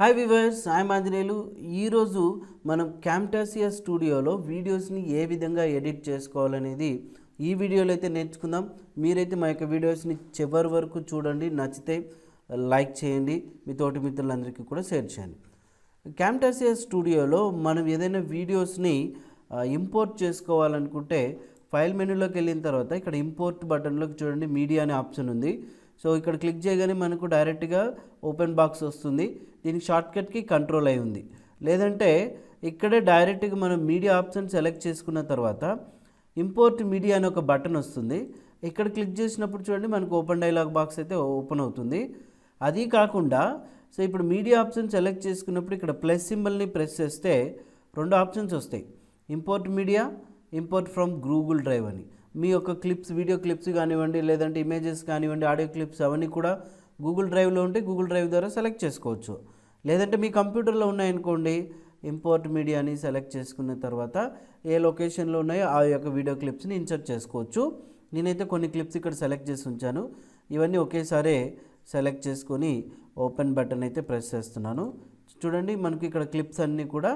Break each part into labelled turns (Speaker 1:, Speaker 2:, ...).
Speaker 1: Hi viewers, I'm Anjaneyulu. ఈరోజు మనం క్యామ్టాసియా స్టూడియోలో వీడియోస్ని ఏ విధంగా ఎడిట్ చేసుకోవాలనేది ఈ వీడియోలో అయితే నేర్చుకుందాం. మీరైతే మా యొక్క వీడియోస్ని చివరి వరకు చూడండి, నచ్చితే లైక్ చేయండి, మీ తోటి మిత్రులందరికీ కూడా షేర్ చేయండి. క్యామ్టాసియా స్టూడియోలో మనం ఏదైనా వీడియోస్ని ఇంపోర్ట్ చేసుకోవాలనుకుంటే ఫైల్ మెనూలోకి వెళ్ళిన తర్వాత ఇక్కడ ఇంపోర్ట్ బటన్లోకి చూడండి, మీడియా అనే ఆప్షన్ ఉంది. సో ఇక్కడ క్లిక్ చేయగానే మనకు డైరెక్ట్గా ఓపెన్ బాక్స్ వస్తుంది. దీనికి షార్ట్కట్కి కంట్రోల్ అయి ఉంది. లేదంటే ఇక్కడే డైరెక్ట్గా మనం మీడియా ఆప్షన్ సెలెక్ట్ చేసుకున్న తర్వాత ఇంపోర్ట్ మీడియా అనే ఒక బటన్ వస్తుంది. ఇక్కడ క్లిక్ చేసినప్పుడు చూడండి మనకు ఓపెన్ డైలాగ్ బాక్స్ అయితే ఓపెన్ అవుతుంది. అది కాకుండా సో ఇప్పుడు మీడియా ఆప్షన్ సెలెక్ట్ చేసుకున్నప్పుడు ఇక్కడ ప్లస్ సింబల్ని ప్రెస్ చేస్తే రెండు ఆప్షన్స్ వస్తాయి, import media, import from Google drive అని. మీ యొక్క క్లిప్స్, వీడియో క్లిప్స్ కానివ్వండి, లేదంటే ఇమేజెస్ కానివ్వండి, ఆడియో క్లిప్స్ అవన్నీ కూడా గూగుల్ డ్రైవ్లో ఉంటే గూగుల్ డ్రైవ్ ద్వారా సెలెక్ట్ చేసుకోవచ్చు. లేదంటే మీ కంప్యూటర్లో ఉన్నాయనుకోండి, ఇంపోర్ట్ మీడియాని సెలెక్ట్ చేసుకున్న తర్వాత ఏ లొకేషన్లో ఉన్నాయో ఆ యొక్క వీడియో క్లిప్స్ని ఇన్సర్ట్ చేసుకోవచ్చు. నేనైతే కొన్ని క్లిప్స్ ఇక్కడ సెలెక్ట్ చేసి ఉంచాను. ఇవన్నీ ఒకేసారి సెలెక్ట్ చేసుకొని ఓపెన్ బటన్ అయితే ప్రెస్ చేస్తున్నాను. చూడండి మనకి ఇక్కడ క్లిప్స్ అన్నీ కూడా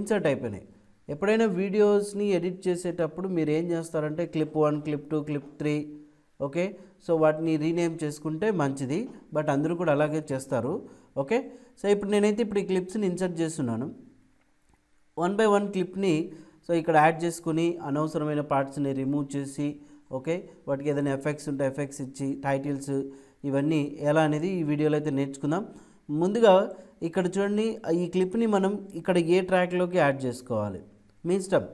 Speaker 1: ఇన్సర్ట్ అయిపోయినాయి. ఎప్పుడైనా వీడియోస్ని ఎడిట్ చేసేటప్పుడు మీరు ఏం చేస్తారంటే clip 1, clip 2, clip 3, okay, so వాటిని రీనేమ్ చేసుకుంటే మంచిది. బట్ అందరూ కూడా అలాగే చేస్తారు. ఓకే, సో ఇప్పుడు నేనైతే ఈ క్లిప్స్ని ఇన్సర్ట్ చేస్తున్నాను. 1 by 1 క్లిప్ని సో ఇక్కడ యాడ్ చేసుకుని అనవసరమైన పార్ట్స్ని రిమూవ్ చేసి, ఓకే, వాటికి ఏదైనా ఎఫెక్ట్స్ ఉంటే ఎఫెక్ట్స్ ఇచ్చి, టైటిల్స్ ఇవన్నీ ఎలా అనేది ఈ వీడియోలో అయితే నేర్చుకుందాం. ముందుగా ఇక్కడ చూడండి, ఈ క్లిప్ని మనం ఇక్కడ ఏ ట్రాక్లోకి యాడ్ చేసుకోవాలి మీ ఇష్టం.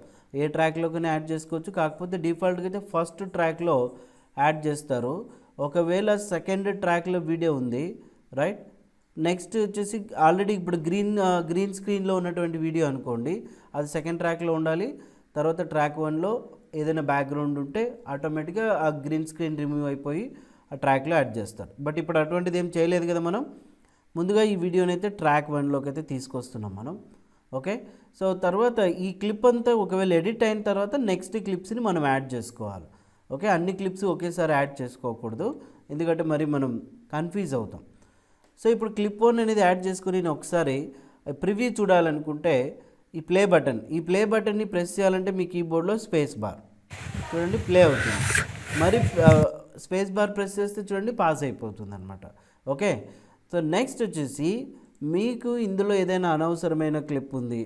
Speaker 1: ఏ ట్రాక్లోకి యాడ్ చేసుకోవచ్చు. కాకపోతే డిఫాల్ట్గా అయితే ఫస్ట్ ట్రాక్లో యాడ్ చేస్తారు. ఒకవేళ సెకండ్ ట్రాక్లో వీడియో ఉంది, రైట్, నెక్స్ట్ వచ్చేసి ఆల్రెడీ ఇప్పుడు గ్రీన్ స్క్రీన్లో ఉన్నటువంటి వీడియో అనుకోండి, అది సెకండ్ ట్రాక్లో ఉండాలి. తర్వాత ట్రాక్ 1లో ఏదైనా బ్యాక్గ్రౌండ్ ఉంటే ఆటోమేటిక్గా ఆ గ్రీన్ స్క్రీన్ రిమూవ్ అయిపోయి ఆ ట్రాక్లో యాడ్ చేస్తారు. బట్ ఇప్పుడు అటువంటిది ఏం చేయలేదు కదా మనం. ముందుగా ఈ వీడియోని అయితే ట్రాక్ 1లోకి అయితే తీసుకొస్తున్నాం మనం. ఓకే, సో తర్వాత ఈ క్లిప్ అంతా ఒకవేళ ఎడిట్ అయిన తర్వాత నెక్స్ట్ క్లిప్స్ని మనం యాడ్ చేసుకోవాలి. ఓకే, అన్ని క్లిప్స్ ఒకేసారి యాడ్ చేసుకోకూడదు, ఎందుకంటే మరి మనం కన్ఫ్యూజ్ అవుతాం. సో ఇప్పుడు క్లిప్ 1 అనేది యాడ్ చేసుకుని నేను ఒకసారి ప్రివ్యూ చూడాలనుకుంటే ఈ ప్లే బటన్ని ప్రెస్ చేయాలంటే మీ కీబోర్డ్లో స్పేస్ బార్ చూడండి ప్లే అవుతుంది. మరి స్పేస్ బార్ ప్రెస్ చేస్తే చూడండి పాస్ అయిపోతుంది అనమాట. ఓకే, సో నెక్స్ట్ వచ్చేసి మీకు ఇందులో ఏదైనా అనవసరమైన క్లిప్ ఉంది,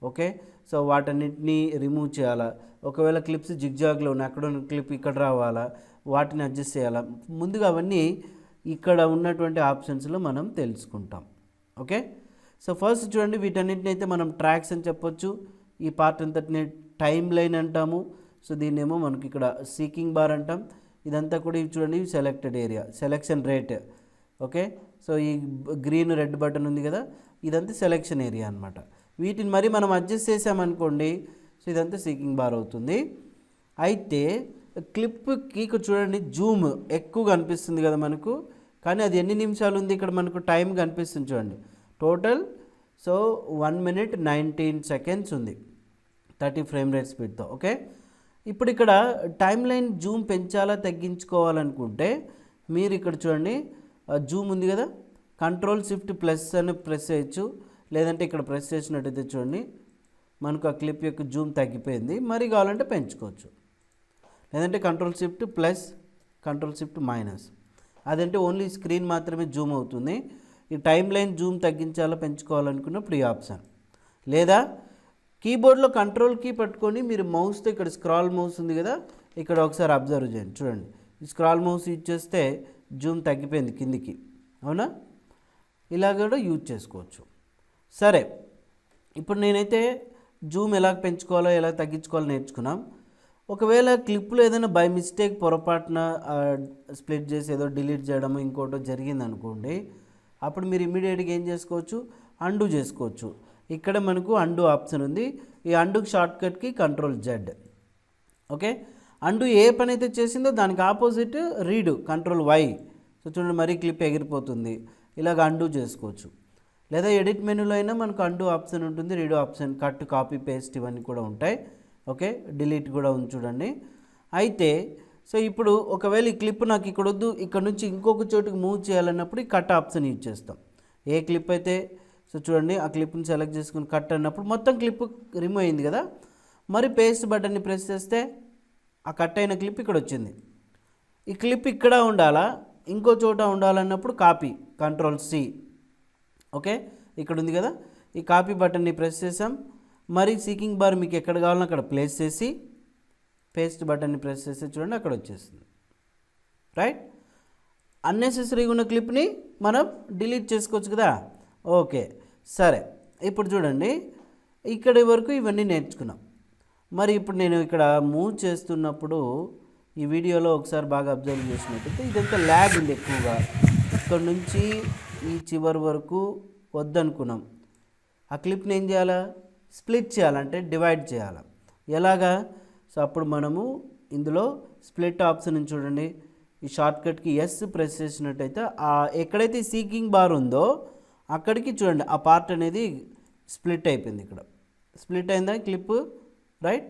Speaker 1: ఓకే, సో వాటన్నిటిని రిమూవ్ చేయాలా. ఒకవేళ క్లిప్స్ జిగ్జాగ్లో ఉన్నాయి, అక్కడ ఉన్న క్లిప్ ఇక్కడ రావాలా, వాటిని అడ్జస్ట్ చేయాలా. ముందుగా అవన్నీ ఇక్కడ ఉన్నటువంటి ఆప్షన్స్లో మనం తెలుసుకుంటాం. ఓకే, సో ఫస్ట్ చూడండి, వీటన్నిటిని అయితే మనం ట్రాక్స్ అని చెప్పొచ్చు. ఈ పార్ట్ అంతటిని టైమ్ లైన్ అంటాము. సో దీన్నేమో మనకి ఇక్కడ సీకింగ్ బార్ అంటాం. ఇదంతా కూడా ఇవి చూడండి, selected area, selection rate. Okay, so ఈ గ్రీన్ రెడ్ బటన్ ఉంది కదా, ఇదంతా సెలెక్షన్ ఏరియా అనమాట. వీటిని మరి మనం అడ్జస్ట్ చేసామనుకోండి, సో ఇదంతా సీకింగ్ బార్ అవుతుంది. అయితే క్లిప్కి చూడండి జూమ్ ఎక్కువగా అనిపిస్తుంది కదా మనకు, కానీ అది ఎన్ని నిమిషాలు ఉంది ఇక్కడ మనకు టైం కనిపిస్తుంది చూడండి. టోటల్ సో 1 minute 19 seconds ఉంది 30 ఫ్రేమ్ రేట్ స్పీడ్తో. ఓకే, ఇప్పుడు ఇక్కడ టైమ్ లైన్ జూమ్ పెంచాలా తగ్గించుకోవాలనుకుంటే మీరు ఇక్కడ చూడండి జూమ్ ఉంది కదా, Ctrl+Shift+ అని ప్రెస్ చేయొచ్చు. లేదంటే ఇక్కడ ప్రెస్ చేసినట్టయితే చూడండి మనకు ఆ క్లిప్ యొక్క జూమ్ తగ్గిపోయింది. మరి కావాలంటే పెంచుకోవచ్చు. లేదంటే Ctrl+Shift+, Ctrl+Shift-. అదంటే ఓన్లీ స్క్రీన్ మాత్రమే జూమ్ అవుతుంది. ఈ టైమ్ లైన్ జూమ్ తగ్గించాలా పెంచుకోవాలనుకున్నప్పుడు ఈ ఆప్షన్. లేదా కీబోర్డ్లో కంట్రోల్ కీ పట్టుకొని మీరు మౌస్తో ఇక్కడ స్క్రాల్ మౌస్ ఉంది కదా, ఇక్కడ ఒకసారి అబ్జర్వ్ చేయండి. చూడండి, ఈ స్క్రాల్ మౌస్ యూజ్ చేస్తే జూమ్ తగ్గిపోయింది కిందికి, అవునా. ఇలా కూడా యూజ్ చేసుకోవచ్చు. సరే, ఇప్పుడు నేనైతే జూమ్ ఎలా పెంచుకోవాలో ఎలా తగ్గించుకోవాలో నేర్చుకున్నాం. ఒకవేళ క్లిప్లో ఏదైనా బై మిస్టేక్ పొరపాటున స్ప్లిట్ చేసి ఏదో డిలీట్ చేయడము ఇంకోటో జరిగింది అనుకోండి, అప్పుడు మీరు ఇమీడియట్గా ఏం చేసుకోవచ్చు, అండు చేసుకోవచ్చు. ఇక్కడ మనకు అండు ఆప్షన్ ఉంది. ఈ అండుకి షార్ట్కట్కి Ctrl+Z. ఓకే, అండు ఏ పని అయితే చేసిందో దానికి ఆపోజిట్ రీడు Ctrl+Y. సో చూడండి మరీ క్లిప్ ఎగిరిపోతుంది. ఇలాగ అండు చేసుకోవచ్చు. లేదా ఎడిట్ మెనూలో అయినా మనకు అండు ఆప్షన్ ఉంటుంది, redo option, cut, copy, paste ఇవన్నీ కూడా ఉంటాయి. ఓకే, డిలీట్ కూడా ఉంది చూడండి. అయితే సో ఇప్పుడు ఒకవేళ ఈ క్లిప్ నాకు ఇక్కడ వద్దు, ఇక్కడ నుంచి ఇంకొక చోటుకి మూవ్ చేయాలన్నప్పుడు ఈ కట్ ఆప్షన్ యూజ్ చేస్తాం. ఏ క్లిప్ అయితే సో చూడండి ఆ క్లిప్ని సెలెక్ట్ చేసుకుని కట్ అన్నప్పుడు మొత్తం క్లిప్ రిమూవ్ అయింది కదా. మరి పేస్ట్ బటన్ని ప్రెస్ చేస్తే ఆ కట్ అయిన క్లిప్ ఇక్కడ వచ్చింది. ఈ క్లిప్ ఇక్కడ ఉండాలా ఇంకో చోట ఉండాలన్నప్పుడు కాపీ, Ctrl+C. ఓకే, ఇక్కడ ఉంది కదా, ఈ కాపీ బటన్ని ప్రెస్ చేసాం. మరి సీకింగ్ బార్ మీకు ఎక్కడ కావాలన్నా అక్కడ ప్లేస్ చేసి పేస్ట్ బటన్ని ప్రెస్ చేస్తే చూడండి అక్కడ వచ్చేస్తుంది. రైట్, అన్నెసెసరీగా ఉన్న క్లిప్ని మనం డిలీట్ చేసుకోవచ్చు కదా. ఓకే సరే, ఇప్పుడు చూడండి ఇక్కడి వరకు ఇవన్నీ నేర్చుకున్నాం. మరి ఇప్పుడు నేను ఇక్కడ మూవ్ చేస్తున్నప్పుడు ఈ వీడియోలో ఒకసారి బాగా అబ్జర్వ్ చేసినట్టయితే ఇదంతా ల్యాగ్ ఉంది ఎక్కువగా. ఇక్కడ నుంచి ఈ చివరి వరకు వద్దనుకున్నాం. ఆ క్లిప్ని ఏం చేయాలా, స్ప్లిట్ చేయాలంటే డివైడ్ చేయాలి. ఎలాగా, సో అప్పుడు మనము ఇందులో స్ప్లిట్ ఆప్షన్ చూడండి, ఈ షార్ట్కట్కి ఎస్ ప్రెస్ చేసినట్టయితే ఎక్కడైతే సీకింగ్ బార్ ఉందో అక్కడికి చూడండి ఆ పార్ట్ అనేది స్ప్లిట్ అయిపోయింది. ఇక్కడ స్ప్లిట్ అయిందా క్లిప్. రైట్,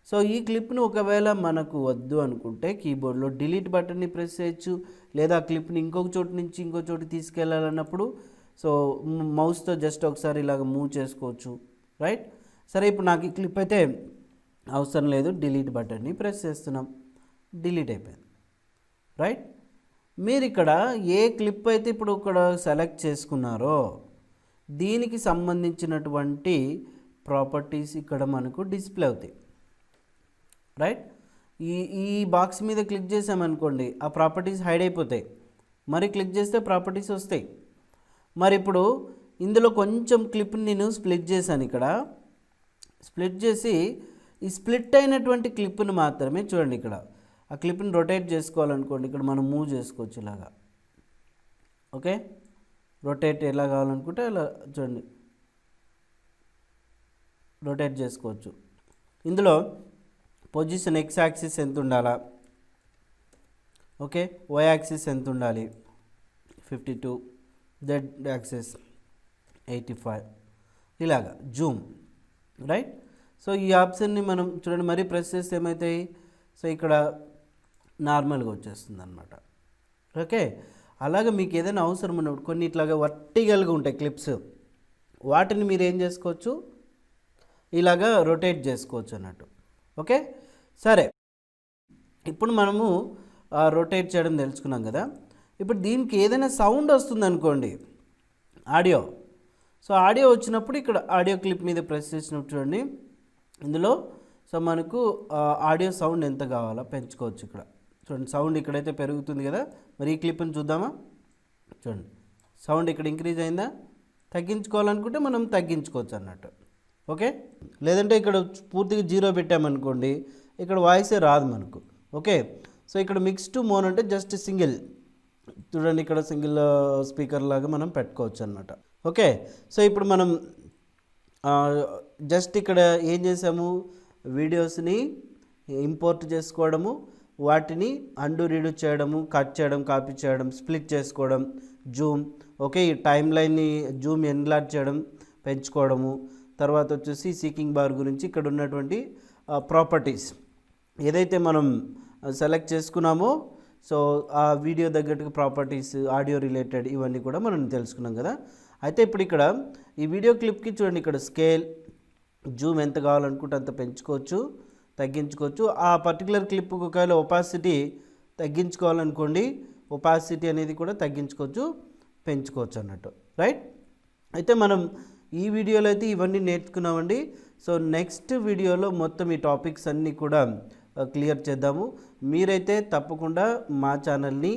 Speaker 1: సో ఈ క్లిప్ను ఒకవేళ మనకు వద్దు అనుకుంటే కీబోర్డ్లో డిలీట్ బటన్ని ప్రెస్ చేయొచ్చు, లేదా క్లిప్ని ఇంకొక చోటు నుంచి ఇంకో చోటు తీసుకెళ్ళాలన్నప్పుడు సో మౌస్తో జస్ట్ ఒకసారి ఇలాగ మూవ్ చేసుకోవచ్చు. రైట్, సరే ఇప్పుడు నాకు ఈ క్లిప్ అయితే అవసరం లేదు, డిలీట్ బటన్ని ప్రెస్ చేస్తున్నాం, డిలీట్ అయిపోయింది. రైట్, మీరు ఇక్కడ ఏ క్లిప్ అయితే ఇప్పుడు ఇక్కడ సెలెక్ట్ చేసుకున్నారో దీనికి సంబంధించినటువంటి ప్రాపర్టీస్ ఇక్కడ మనకు డిస్ప్లే అవుతాయి. రైట్, ఈ బాక్స్ మీద క్లిక్ చేసామనుకోండి ఆ ప్రాపర్టీస్ హైడ్ అయిపోతాయి. మరి క్లిక్ చేస్తే ప్రాపర్టీస్ వస్తాయి. మరి ఇప్పుడు ఇందులో కొంచెం క్లిప్ని నేను స్ప్లిట్ చేశాను. ఇక్కడ స్ప్లిట్ చేసి ఈ స్ప్లిట్ అయినటువంటి క్లిప్ని మాత్రమే చూడండి, ఇక్కడ ఆ క్లిప్ని రొటేట్ చేసుకోవాలనుకోండి ఇక్కడ మనం మూవ్ చేసుకోవచ్చు ఇలాగా. ఓకే, రొటేట్ ఎలా కావాలనుకుంటే అలా చూడండి రొటేట్ చేసుకోవచ్చు. ఇందులో పొజిషన్ ఎక్స్ యాక్సిస్ ఎంత ఉండాలా, ఓకే, వై యాక్సిస్ ఎంత ఉండాలి 52, జెడ్ యాక్సిస్ 85, ఇలాగా జూమ్. రైట్, సో ఈ ఆప్షన్ని మనం చూడండి మరీ ప్రెస్ చేస్తే ఏమవుతాయి, సో ఇక్కడ నార్మల్గా వచ్చేస్తుంది అనమాట. ఓకే, అలాగే మీకు ఏదైనా అవసరం ఉన్నప్పుడు కొన్ని ఇట్లాగా వర్టికల్గా ఉంటాయి క్లిప్స్, వాటిని మీరు ఏం చేసుకోవచ్చు ఇలాగా రొటేట్ చేసుకోవచ్చు అన్నట్టు. ఓకే సరే, ఇప్పుడు మనము రొటేట్ చేయడం తెలుసుకున్నాం కదా. ఇప్పుడు దీనికి ఏదైనా సౌండ్ వస్తుంది అనుకోండి, ఆడియో. సో ఆడియో వచ్చినప్పుడు ఇక్కడ ఆడియో క్లిప్ మీద ప్రెస్ చేసినప్పుడు చూడండి ఇందులో సో మనకు ఆడియో సౌండ్ ఎంత కావాలో పెంచుకోవచ్చు. ఇక్కడ చూడండి సౌండ్ ఇక్కడైతే పెరుగుతుంది కదా. మరి ఈ క్లిప్ని చూద్దామా, చూడండి సౌండ్ ఇక్కడ ఇంక్రీజ్ అయిందా. తగ్గించుకోవాలనుకుంటే మనం తగ్గించుకోవచ్చు అన్నట్టు. ఓకే, లేదంటే ఇక్కడ పూర్తిగా 0 పెట్టామనుకోండి ఇక్కడ వాయిసే రాదు మనకు. ఓకే, సో ఇక్కడ మిక్స్ టు మోన్ అంటే జస్ట్ సింగిల్, చూడండి ఇక్కడ సింగిల్ స్పీకర్ లాగా మనం పెట్టుకోవచ్చు అన్నమాట. ఓకే, సో ఇప్పుడు మనం జస్ట్ ఇక్కడ ఏం చేసాము, వీడియోస్ని ఇంపోర్ట్ చేసుకోవడము, వాటిని అండు రీడు చేయడము, కట్ చేయడం, కాపీ చేయడం, స్ప్లిట్ చేసుకోవడం, జూమ్. ఓకే, ఈ టైమ్ లైన్ని జూమ్ ఎన్లార్జ్ చేయడం, పెంచుకోవడము. తర్వాత వచ్చేసి సీకింగ్ బార్ గురించి ఇక్కడ ఉన్నటువంటి ప్రాపర్టీస్ ఏదైతే మనం సెలెక్ట్ చేసుకున్నామో సో ఆ వీడియో తగ్గట్టుగా ప్రాపర్టీస్, ఆడియో రిలేటెడ్ ఇవన్నీ కూడా మనం తెలుసుకున్నాం కదా. అయితే ఇప్పుడు ఇక్కడ ఈ వీడియో క్లిప్కి చూడండి ఇక్కడ స్కేల్, జూమ్ ఎంత కావాలనుకుంటే అంత పెంచుకోవచ్చు, తగ్గించుకోవచ్చు. ఆ పర్టికులర్ క్లిప్ ఒకవేళ ఒపాసిటీ తగ్గించుకోవాలనుకోండి, ఒపాసిటీ అనేది కూడా తగ్గించుకోవచ్చు, పెంచుకోవచ్చు అన్నట్టు. రైట్, అయితే మనం ఈ వీడియోలో అయితే ఇవన్నీ నేర్చుకున్నామండి. సో నెక్స్ట్ వీడియోలో మొత్తం ఈ టాపిక్స్ అన్నీ కూడా క్లియర్ చేద్దాము. మీరైతే తప్పకుండా మా ఛానల్ని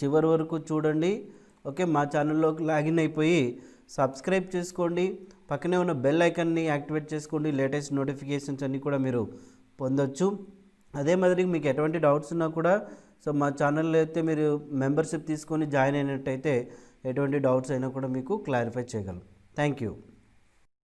Speaker 1: చివరి వరకు చూడండి. ఓకే, మా ఛానల్లోకి లాగిన్ అయిపోయి సబ్స్క్రైబ్ చేసుకోండి, పక్కనే ఉన్న బెల్ ఐకాన్ని యాక్టివేట్ చేసుకోండి. లేటెస్ట్ నోటిఫికేషన్స్ అన్నీ కూడా మీరు పొందొచ్చు. అదే మాదిరి మీకు ఎటువంటి డౌట్స్ ఉన్నా కూడా సో మా ఛానల్లో అయితే మీరు మెంబర్షిప్ తీసుకొని జాయిన్ అయినట్టయితే ఎటువంటి డౌట్స్ అయినా కూడా మీకు క్లారిఫై చేయగలం. Thank you.